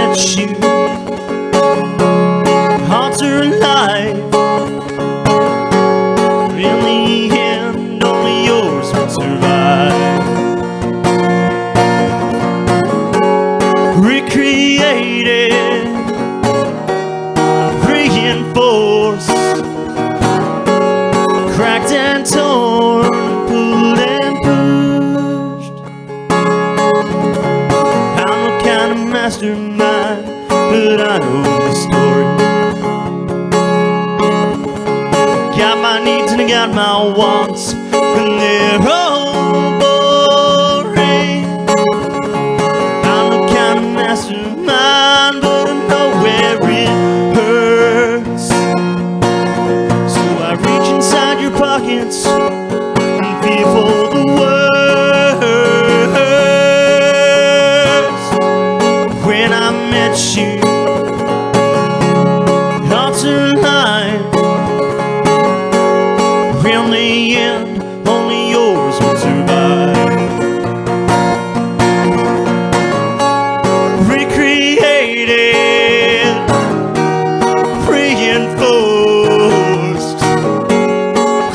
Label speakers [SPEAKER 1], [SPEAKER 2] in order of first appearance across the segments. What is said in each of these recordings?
[SPEAKER 1] met you, hearts are alive. In the end, only yours will survive. Recreated, reinforced, cracked and torn, pulled and pushed. I'm no kind of mastermind, but I know the story. Got my needs and I got my wants, and they're all boring. I'm no kind of mastermind, but I know where it hurts. So I reach inside your pockets and feel for the worst. When I met you, hearts are alive. In the end, only yours will survive. Recreated, reinforced,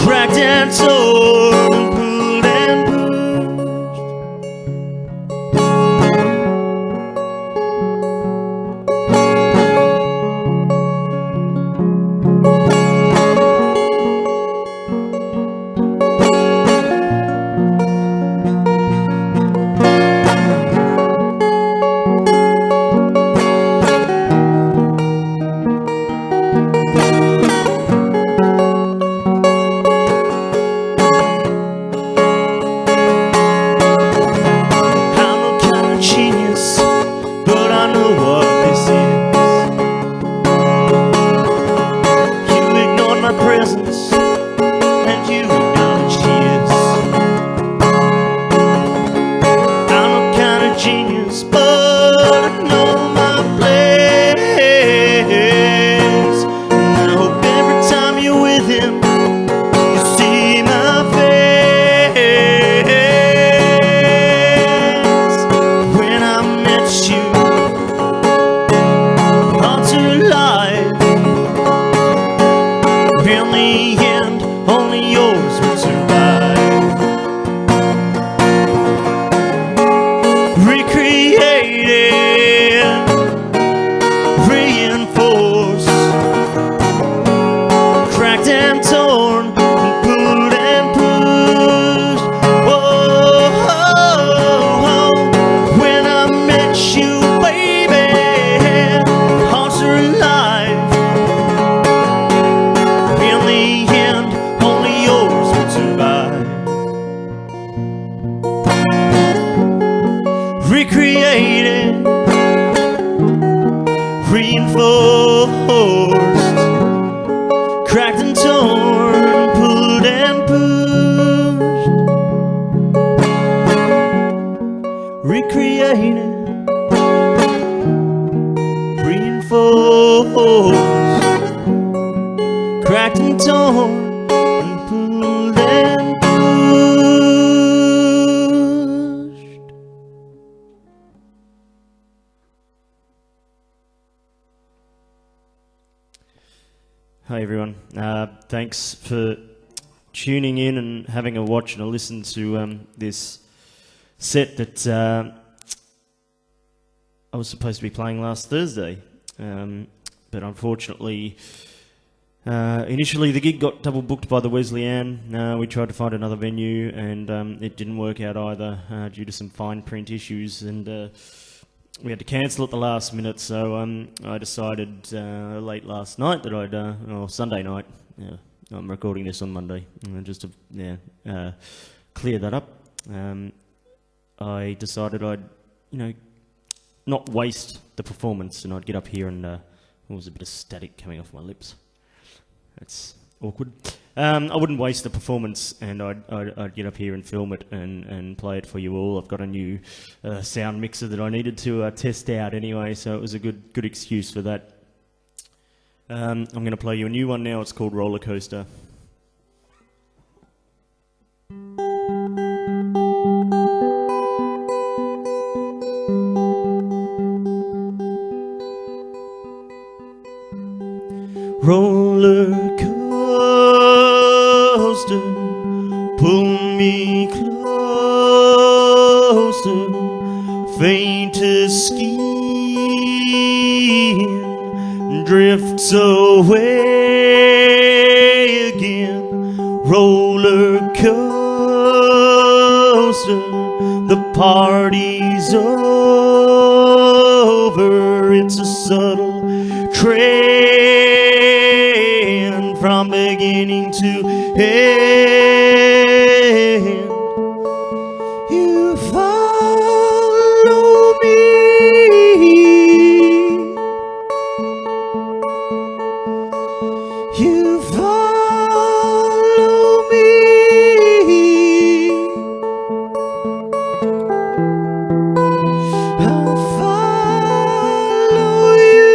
[SPEAKER 1] cracked and torn, pulled and pushed. I'm no kind of genius, but I know what this is. You ignored my presence, and you acknowledged his. I'm no kind of genius, but I know my place. And I hope every time you're with him, you see my face. When I met you, hearts are alive. In the end, only yours will survive. Recreated, reinforced, cracked and torn, pulled and pushed. Whoa, when I met you, baby, hearts are alive. In the end, only yours will survive. Recreated, reinforced, cracked and torn, pulled and pushed. Recreated, reinforced, cracked and torn, and pulled and pushed. Hi everyone. Thanks for tuning in and having a watch and a listen to this set that I was supposed to be playing last Thursday, but unfortunately, initially the gig got double booked by the Wesleyan. We tried to find another venue, and it didn't work out either due to some fine print issues, and we had to cancel at the last minute. So I decided late last night that or Sunday night. Yeah, I'm recording this on Monday, just to clear that up. I decided I'd, not waste the performance, and I'd get up here and there was a bit of static coming off my lips. That's awkward. I wouldn't waste the performance, and I'd get up here and film it and play it for you all. I've got a new sound mixer that I needed to test out anyway, so it was a good excuse for that. I'm going to play you a new one now. It's called Roller Coaster. roller coaster, pull me closer, faint as skin drifts away again. Roller coaster, the party's over. It's a subtle trend from beginning to end. You follow me, you follow me, I'll follow you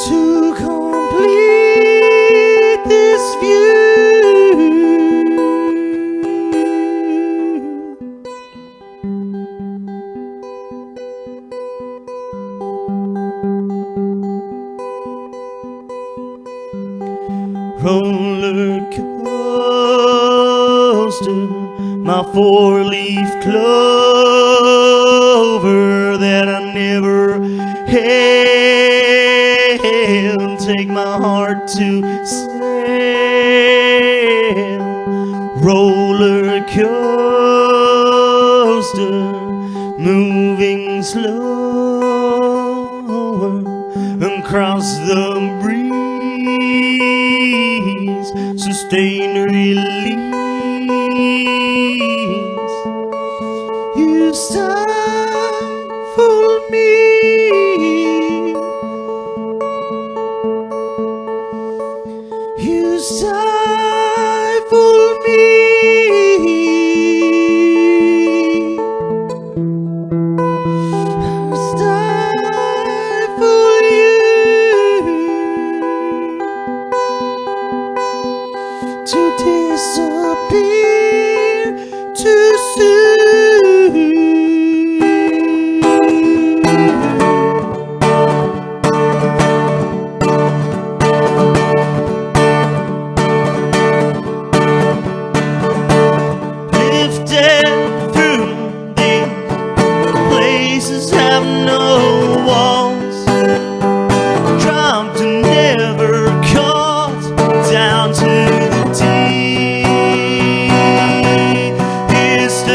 [SPEAKER 1] to complete this view. Roller coaster, my four-leaf clover that I never held. Take my heart to sail. Roller coaster, moving slower across the breeze. Sustained release. You stifle me. You stifle me. I stifle you to disappear too soon. Lifted through these places have no walls, dropped and never caught down to the deepest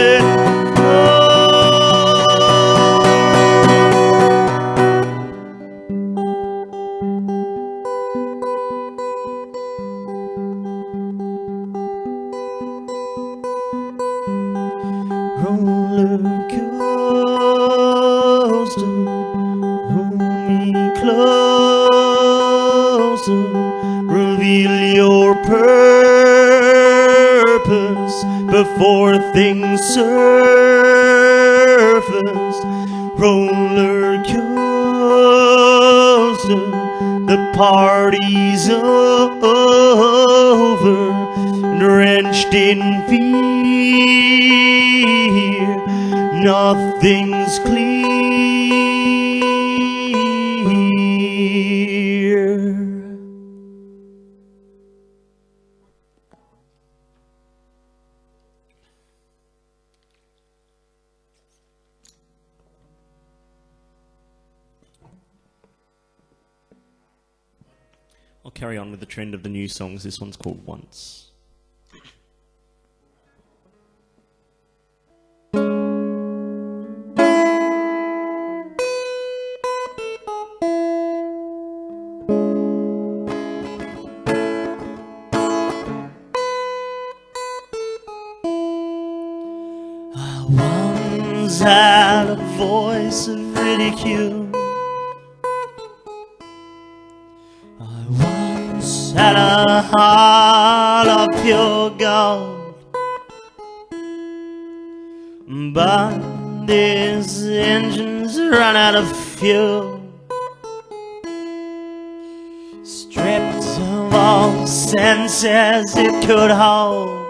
[SPEAKER 1] roller coaster, pull me closer, reveal your purpose before things surface. Roller coaster, the party's over, drenched in fear, nothing's clear. I'll carry on with the trend of the new songs. This one's called Once. I once had a voice of ridicule. I once had a heart of pure gold, but these engines run out of fuel. Stripped of all senses it could hold,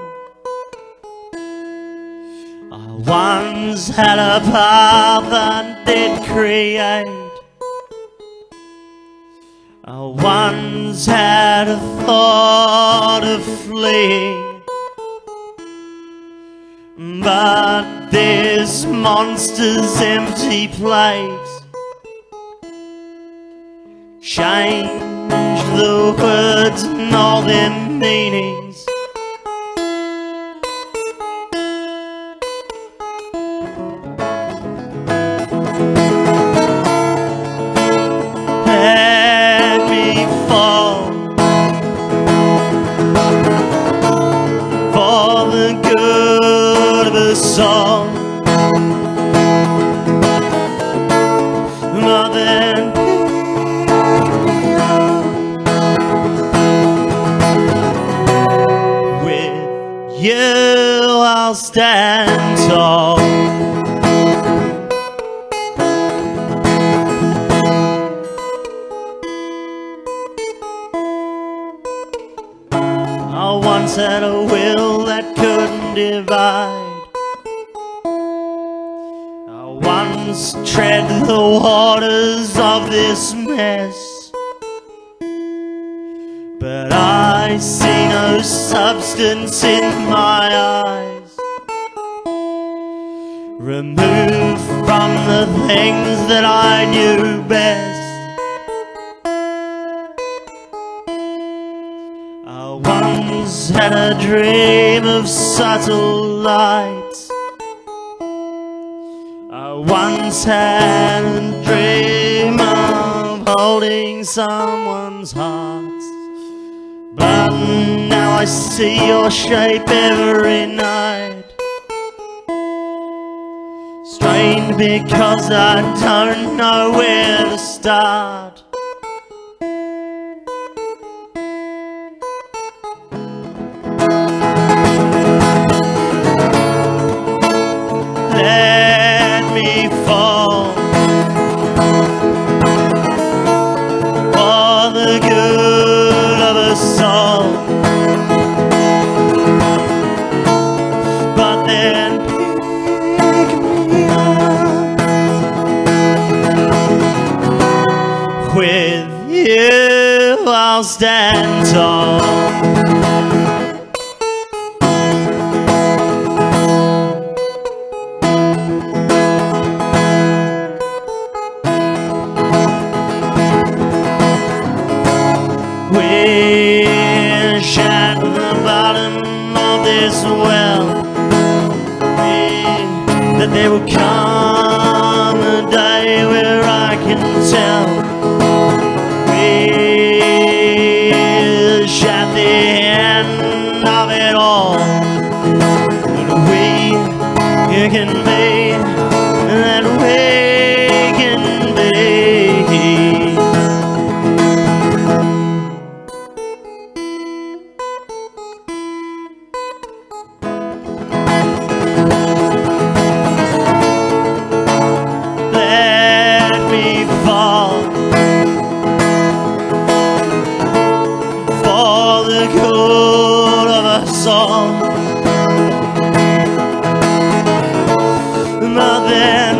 [SPEAKER 1] I once had a path that did create once had a thought of fleeing, but this monster's empty place changed the words and all their meanings. Let me fall for the good of us all. But then with you I'll stand tall. I once had a will that couldn't divide. I once tread the waters of this mess, but I see no substance in my eyes, removed from the things that I knew best. I once had a dream of subtle light. I once had a dream of holding someone's heart, but now I see your shape every night. Strained because I don't know where to start. Let me fall for the good of us all. But then pick me up. With you I'll stand tall. Wish at the bottom of this well that there will come a day where I can tell. Wish at the end of it all that we can be, that we can be. For the good of us all. But then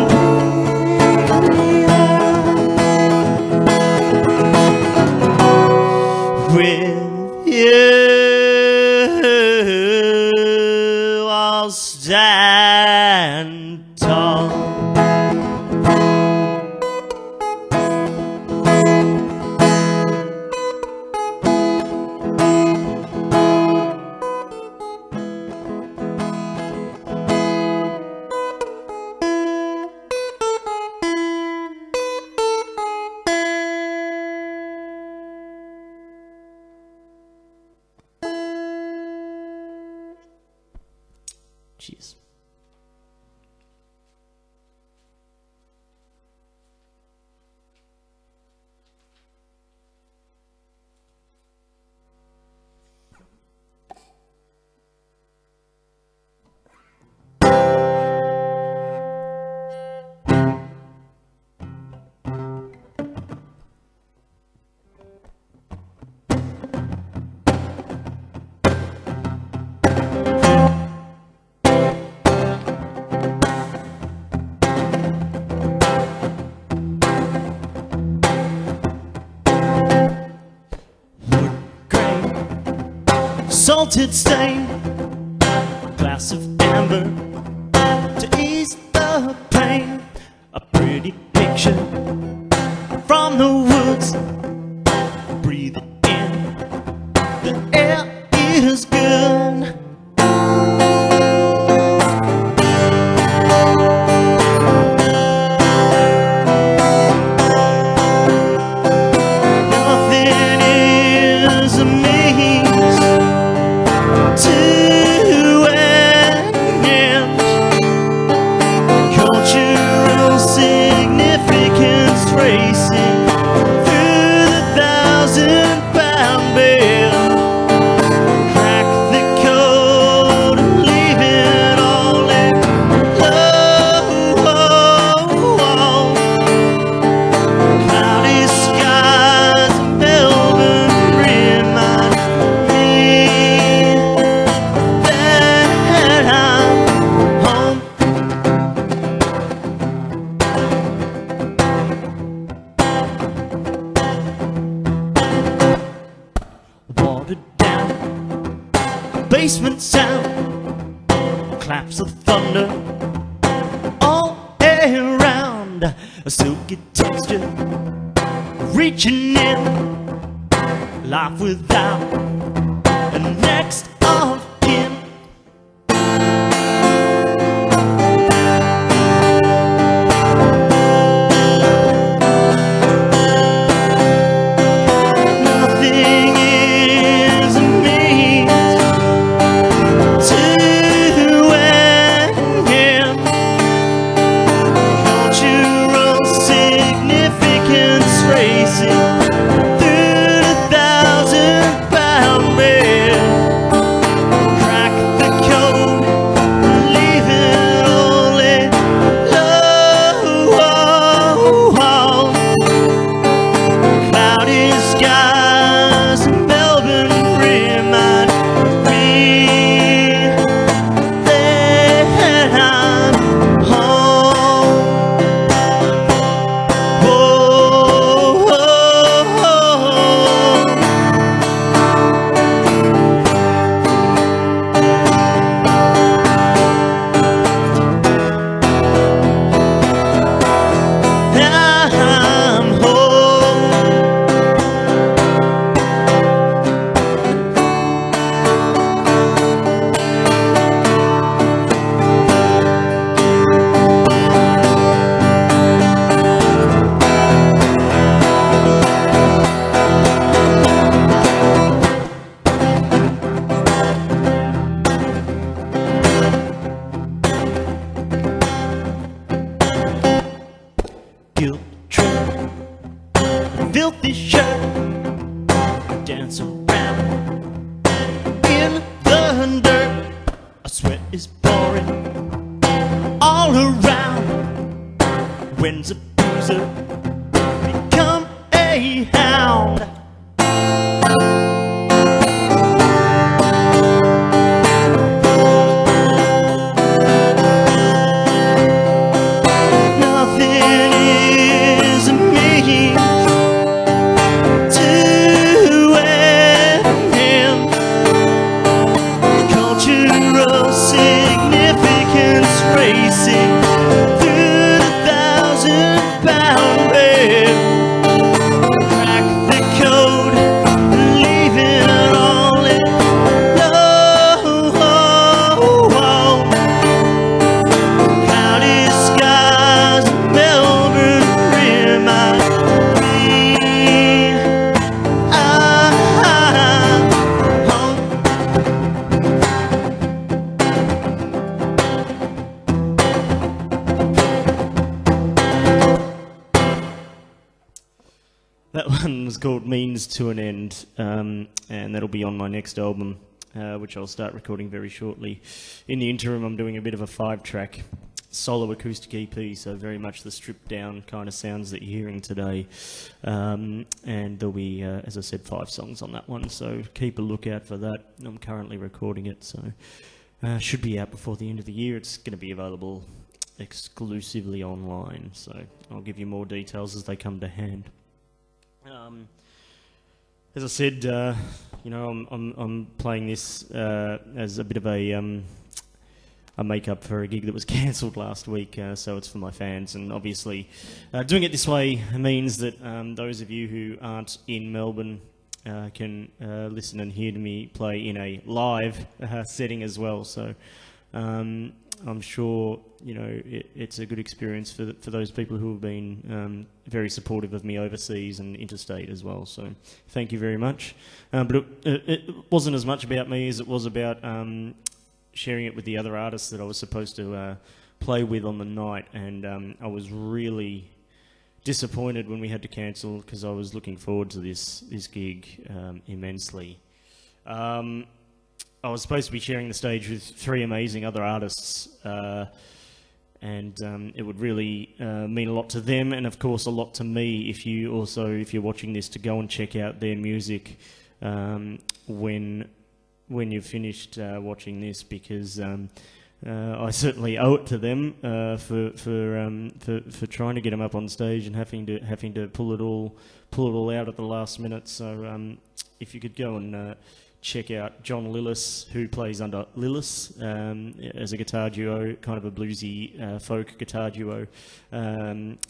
[SPEAKER 1] with you I'll stand tall. Cheers. salted stain, a glass of amber to ease the pain. A pretty picture from the woods. Breathe it in, the air is good. Nothing is a means to an end. Cultural significance racing through the 1,000-pound bed. Crack the code and leave it all in low. Cloudy skies in Melbourne remind me that I'm home. Watered down, basement sound, claps of thunder all around. A silky texture reaching in, life without a next of kin. Nothing is a means to an end. Cultural significance racing through the 1,000-pound bed. Crack the code, leave it all in low. Cloudy skies in Melbourne remind me that I'm home. Whoa. I'm home. Guilt trip, filthy shirt, dance around in the dirt. A sweat is pouring all around. When's a bruiser become a hound? Nothing is a means to an end. Cultural significance racing through the 1,000-pound bed. Crack the code, leave it all in low. Cloudy skies in Melbourne remind me I'm home. That one was called Means to an End, and that'll be on my next album, which I'll start recording very shortly. In the interim, I'm doing a bit of a 5-track solo acoustic EP, so very much the stripped down kind of sounds that you're hearing today. And there'll be, as I said, 5 songs on that one, so keep a lookout for that. I'm currently recording it, so should be out before the end of the year. It's going to be available exclusively online, so I'll give you more details as they come to hand. As I said, I'm playing this as a bit of a make-up for a gig that was cancelled last week, so it's for my fans. And obviously, doing it this way means that those of you who aren't in Melbourne can listen and hear me play in a live setting as well. So I'm sure it's a good experience for those people who have been very supportive of me overseas and interstate as well. So thank you very much. But it wasn't as much about me as it was about sharing it with the other artists that I was supposed to play with on the night, and I was really disappointed when we had to cancel because I was looking forward to this gig immensely. I was supposed to be sharing the stage with 3 amazing other artists, and it would really mean a lot to them, and of course a lot to me if you're watching this, to go and check out their music when you've finished watching this, because I certainly owe it to them for trying to get them up on stage and having to pull it all out at the last minute. So if you could go and check out John Lillis, who plays under Lillis as a guitar duo, kind of a bluesy folk guitar duo.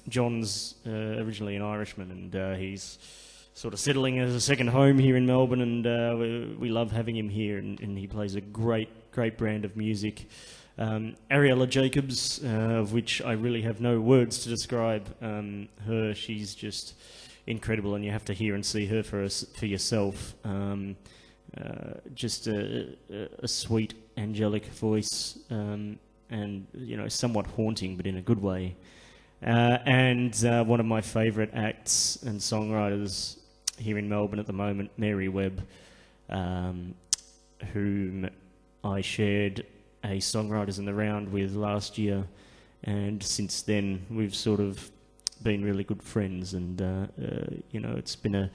[SPEAKER 1] John's originally an Irishman, and he's sort of settling as a second home here in Melbourne, and we love having him here, and he plays a great brand of music. Ariela Jacobs, of which I really have no words to describe her. She's just incredible, and you have to hear and see her for yourself. Just a sweet, angelic voice, and somewhat haunting, but in a good way. And one of my favourite acts and songwriters here in Melbourne at the moment, Mary Webb, whom I shared a Songwriters in the Round with last year, and since then we've sort of been really good friends, and it's been a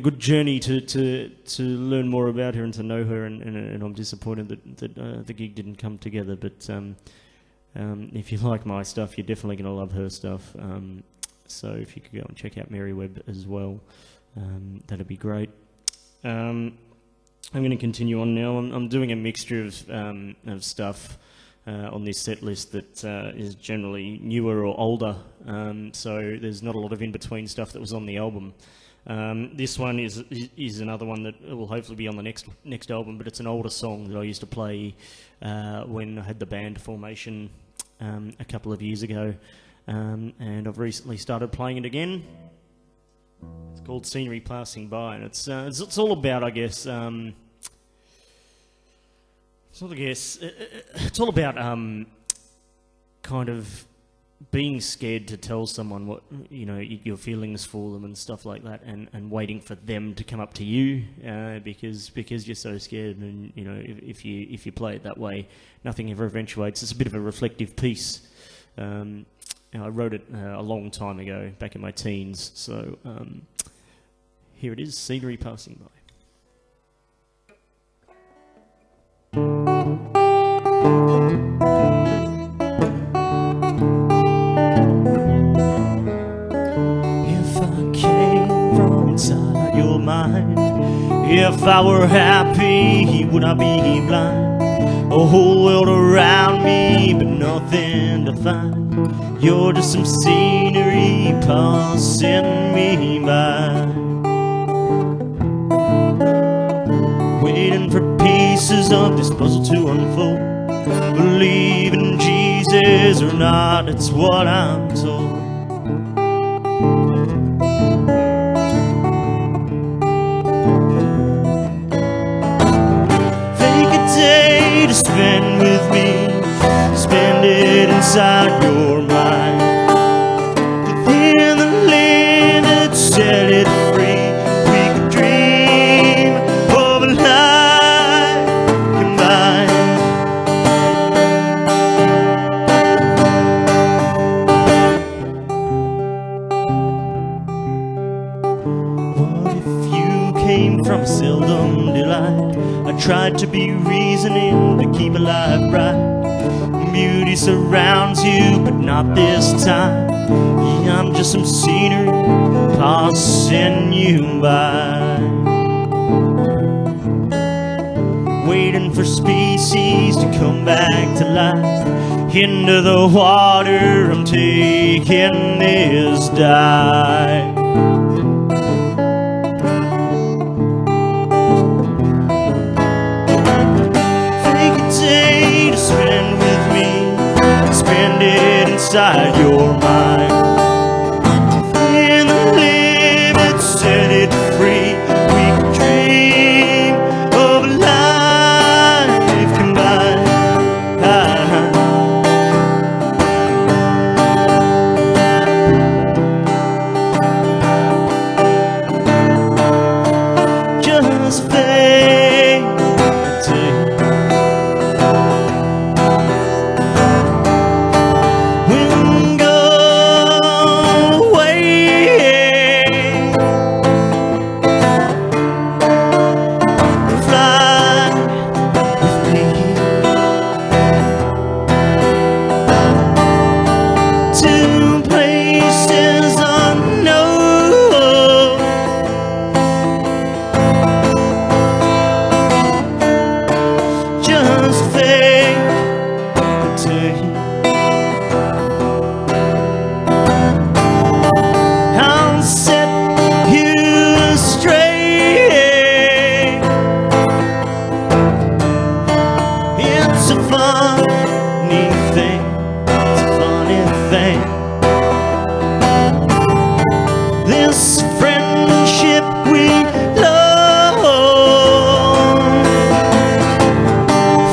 [SPEAKER 1] good journey to learn more about her and to know her, and I'm disappointed that the gig didn't come together, but if you like my stuff, you're definitely going to love her stuff. So if you could go and check out Mary Webb as well, that'd be great. I'm going to continue on now. I'm doing a mixture of stuff on this set list that is generally newer or older, so there's not a lot of in-between stuff that was on the album. This one is another one that will hopefully be on the next album, but it's an older song that I used to play when I had the band formation a couple of years ago, and I've recently started playing it again. It's called Scenery Passing By, and it's all about, I guess, it's all about kind of being scared to tell someone what your feelings for them and stuff like that, and waiting for them to come up to you because you're so scared, and if you play it that way, nothing ever eventuates. It's a bit of a reflective piece. I wrote it a long time ago, back in my teens. So here it is, Scenery Passing By. Inside your mind, if I were happy, would I be blind? A whole world around me, but nothing to find. You're just some scenery passing me by, waiting for pieces of this puzzle to unfold. Believe in Jesus or not, it's what I'm told. To spend with me, spend it inside your mind, within the limits, set it free. We could dream of a life combined. What if you came from seldom delight? I tried to be reasoning to keep alive bright. Beauty surrounds you, but not this time. Yeah, I'm just some scenery passing you by. waiting for species to come back to life. Into the water, I'm taking this dive. Take a day to spend with me, spend it inside your mind. In the limits, set it free. We can dream of a life combined. Just fade till wind go away. Fly with me to places unknown. Just fake till I'll set you straight. It's a funny thing, it's a funny thing. This friendship we love.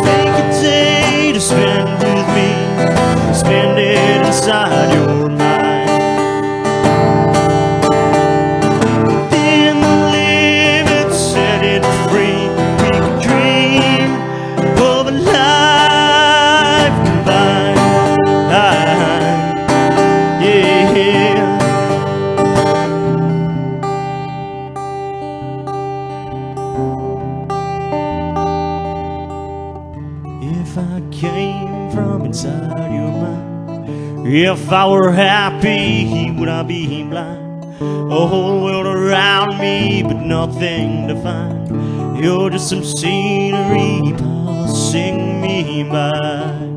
[SPEAKER 1] Take a day to spend with me, spend it inside your mind. Within the limits, set it free. We can dream of a life combined. Yeah. If I came from inside your mind, if I were happy, would I be blind? A whole world around me, but nothing to find. You're just some scenery passing me by.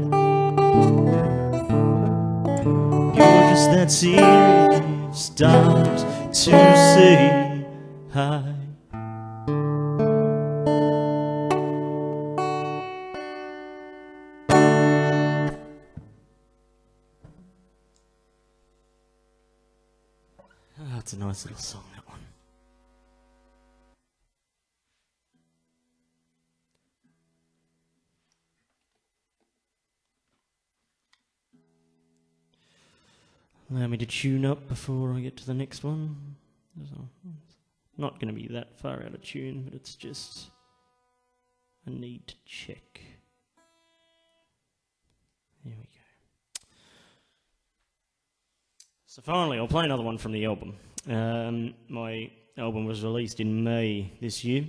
[SPEAKER 1] You're just that scenery, start to say hi. That's a nice little song, that one. Allow me to tune up before I get to the next one. It's not going to be that far out of tune, but it's just I need to check. There we go. So finally, I'll play another one from the album. My album was released in May this year.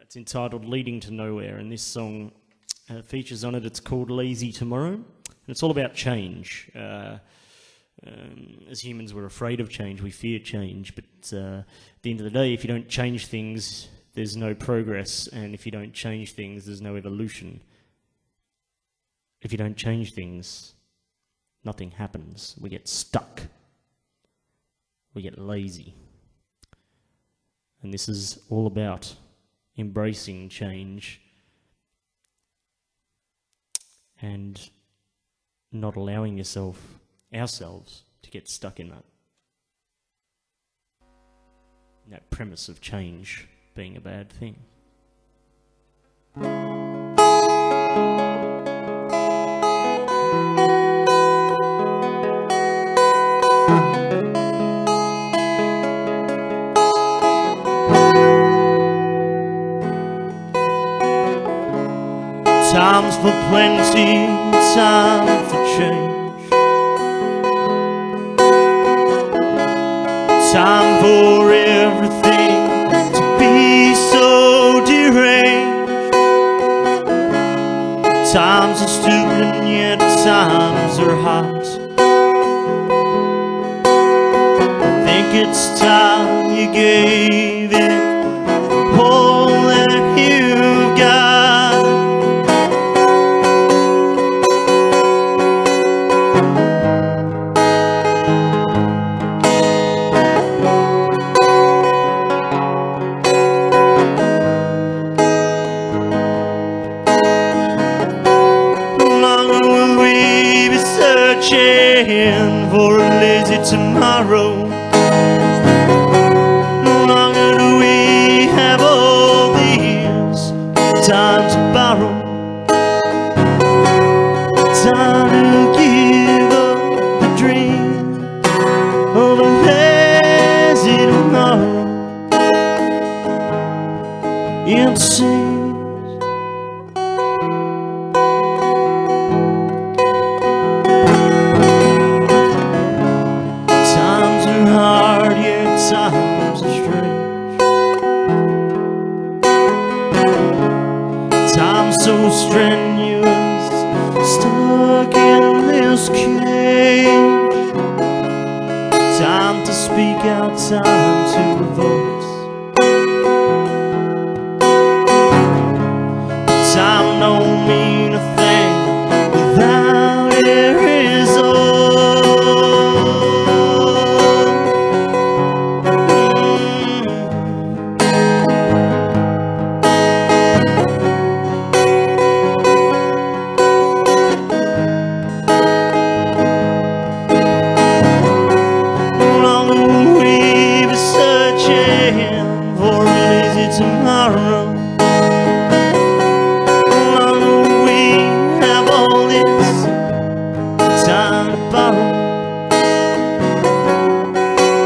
[SPEAKER 1] It's entitled Leading to Nowhere, and this song features on it. It's called Lazy Tomorrow, and it's all about change. As humans, we're afraid of change, we fear change, but at the end of the day, if you don't change things, there's no progress, and if you don't change things, there's no evolution. If you don't change things, nothing happens. We get stuck. We get lazy. And this is all about embracing change and not allowing ourselves, to get stuck in that premise of change being a bad thing. Time's for plenty, time for change. Time for everything to be so deranged. Times are stupid and yet times are hot. I think it's time you gave it all that you've Searching for a lazy tomorrow. No longer do we have all these time to borrow. Time to give up the dream of a lazy tomorrow. It seems times are strange. Time's so strenuous, stuck in this cage. Time to speak out, time to vote. Time don't mean a thing without a result. Tomorrow, long will we have all this time to borrow,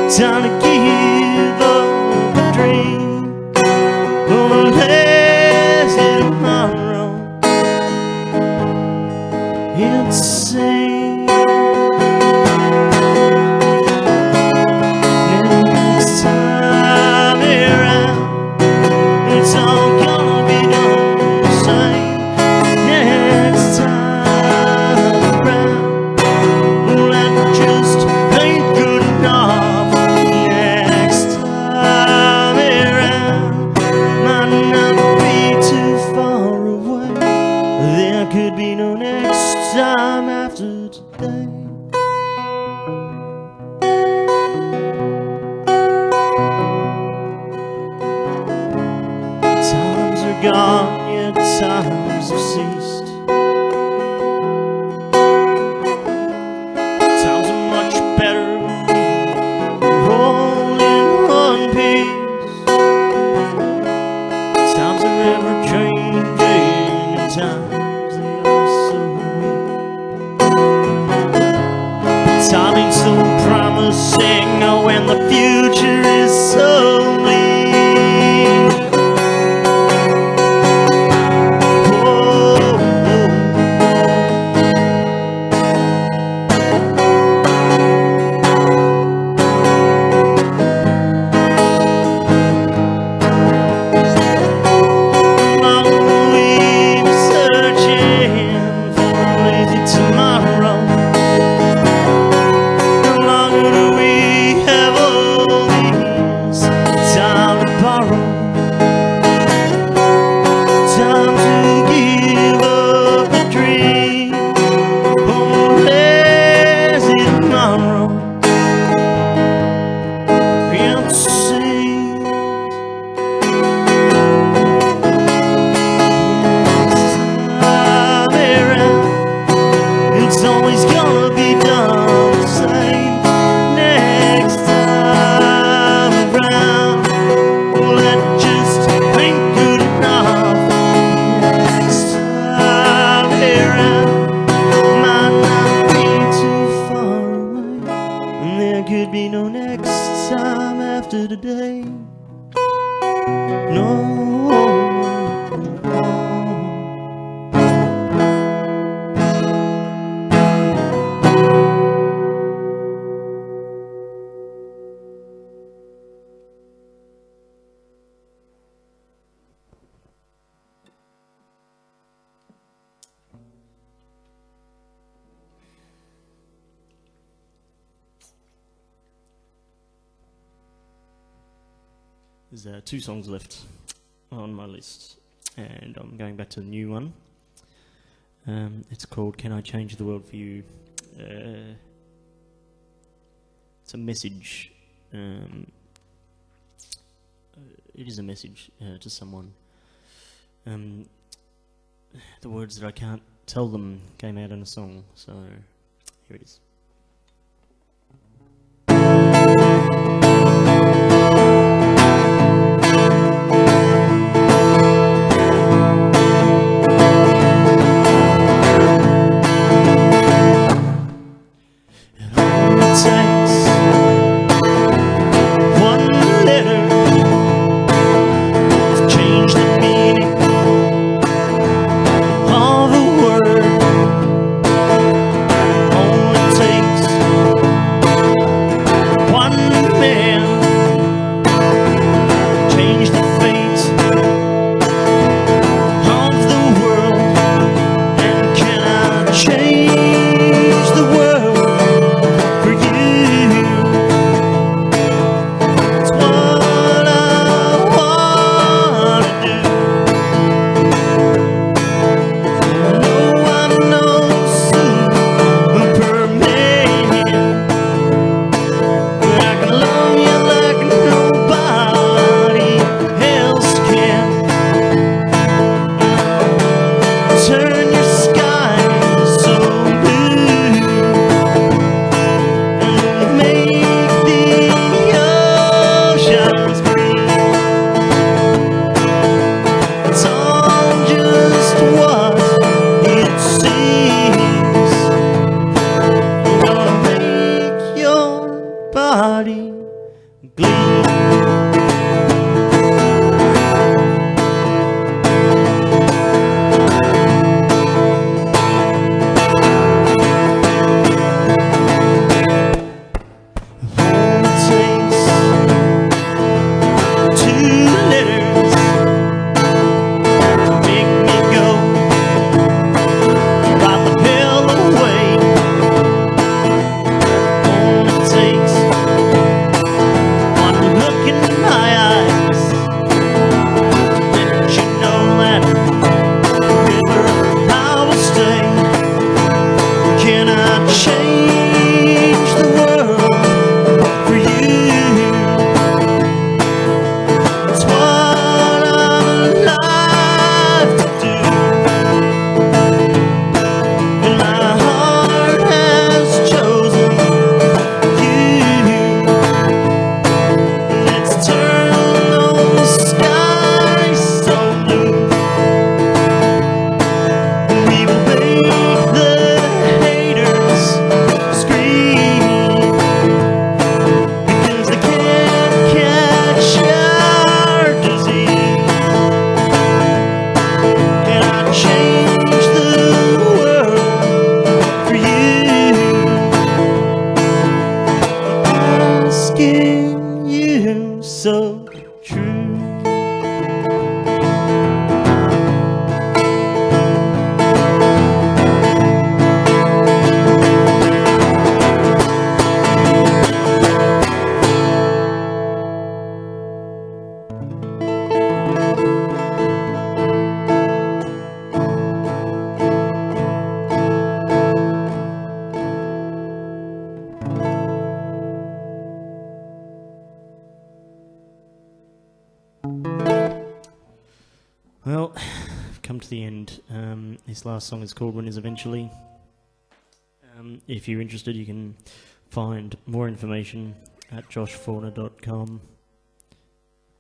[SPEAKER 1] time to give up a dream of a lazy tomorrow. Insane. Next time around, it's all gonna be done the same. Next time around, well, that just ain't good enough. Next time around, might not be too far away. There could be no next time after today. Gone, yet times have ceased. Times are much better when we're all in one piece. Times are ever changing, and times they are so weak. Timing's so promising when the future is so bleak. There's 2 songs left on my list, and I'm going back to the new one. It's called Can I Change the World for You? it's a message. It is a message to someone. The words that I can't tell them came out in a song, so here it is. Well, I've come to the end. This last song is called When Is Eventually. If you're interested, you can find more information at joshforner.com.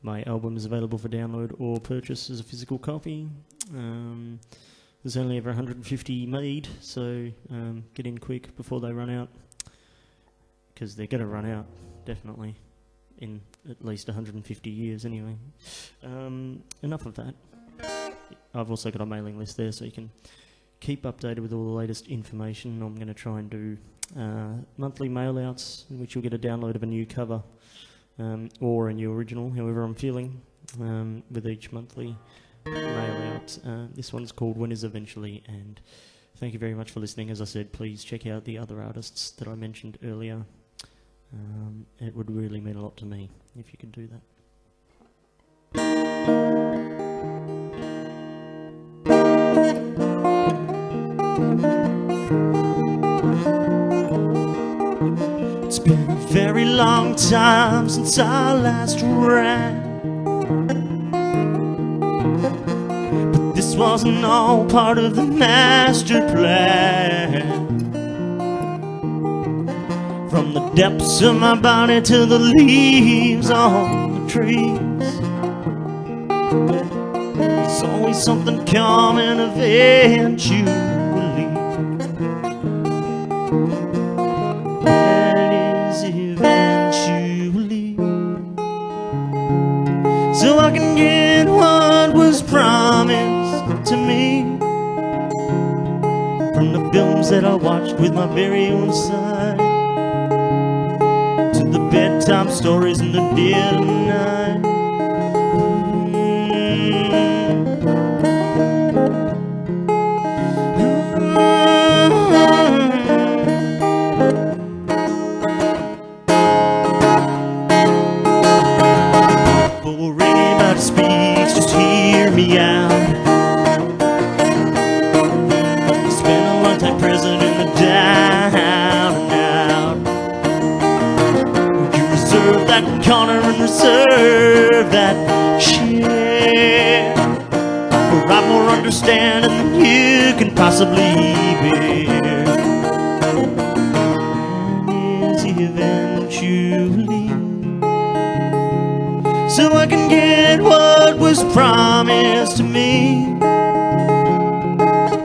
[SPEAKER 1] My album is available for download or purchase as a physical copy. There's only over 150 made, so get in quick before they run out, because they're going to run out, definitely, in at least 150 years anyway. Enough of that. I've also got a mailing list there, so you can keep updated with all the latest information. I'm going to try and do monthly mail-outs, in which you'll get a download of a new cover or a new original, however I'm feeling, with each monthly mail-out. This one's called When Is Eventually, and thank you very much for listening. As I said, please check out the other artists that I mentioned earlier. It would really mean a lot to me if you could do that. long time since I last ran, but this wasn't all part of the master plan. From the depths of my body to the leaves on the trees, there's always something coming eventually. So I can get what was promised to me from the films that I watched with my very own sight, to the bedtime stories in the dead of night. Speaks, just hear me out. I spent a long time prison in the down and out. Would you reserve that corner and reserve that chair? For I'm more understanding than you can possibly bear. And is eventually, so I can get what was promised to me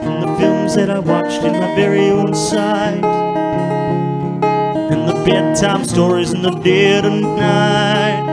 [SPEAKER 1] from the films that I watched in my very own sight, and the bedtime stories in the dead of night.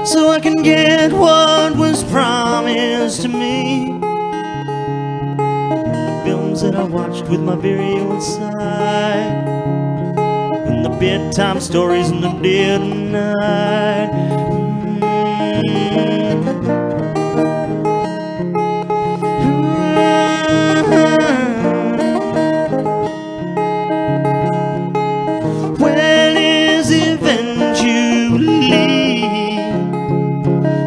[SPEAKER 1] So I can get what was promised to me in the films that I watched with my very own sight, in the bedtime stories in the dead of night. Well, is eventually,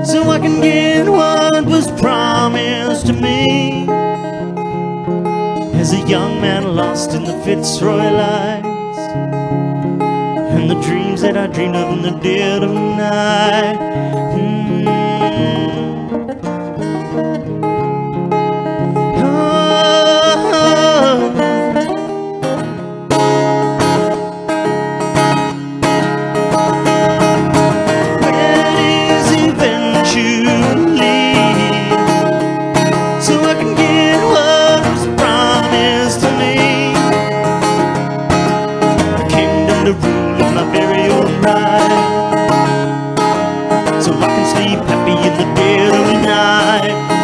[SPEAKER 1] so I can get what was promised to me as a young man lost in the Fitzroy lights, and the dreams that I dreamed of in the dead of night. So I can sleep happy in the dead of night.